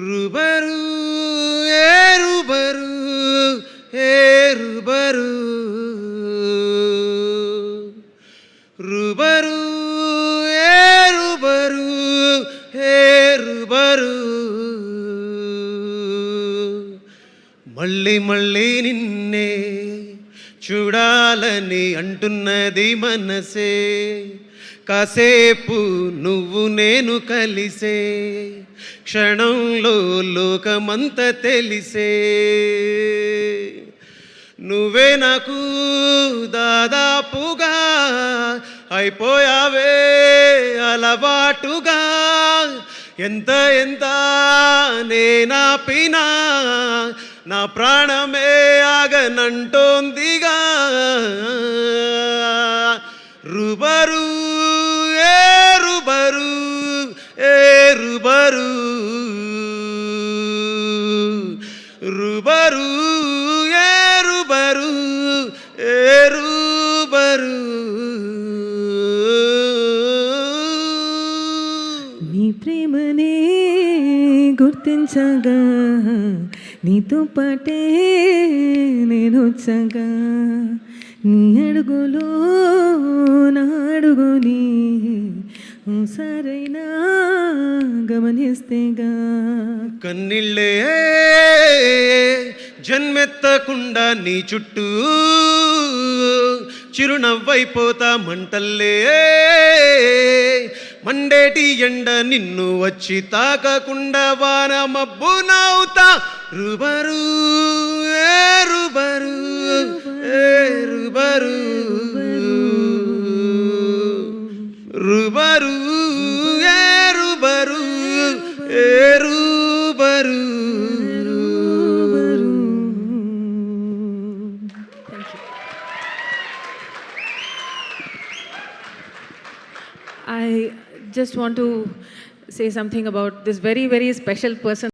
రుబరు ఏ రుబరు ఏ రుబరు రుబరు ఏ రుబరు ఏ రుబరు మళ్ళీ మళ్ళీ నిన్నే చూడాలని అంటున్నది మనసే, కాసేపు నువ్వు నేను కలిసే క్షణంలో లోకమంత తెలిసే. నువ్వే నాకు దాదాపుగా అయిపోయావే అలవాటుగా, ఎంత ఎంత నేనాపినా నా ప్రాణమే ఆగనంటోందిగా. రుబరు ఏ రుబరు ఏ రుబరు రుబరు ఏ రుబరు ఏ రుబరు. నీ ప్రేమనే గుర్తించగా నీతో పాటే నేను వచ్చగా, నీ అడుగులో నా అడుగుని సరైనా గమనిస్తేగా. కన్నీళ్ళే జన్మెత్తకుండా నీ చుట్టూ చిరునవ్వైపోతా మంటల్లే, మండేటి ఎండ నిన్ను వచ్చి తాకకుండా వాన మబ్బు నవ్వుతా. రుబరు ఏ రుబరు ఏ రుబరు రుబరు ఏ రుబరు ఏ రుబరు. I just want to say something about this very, very special person.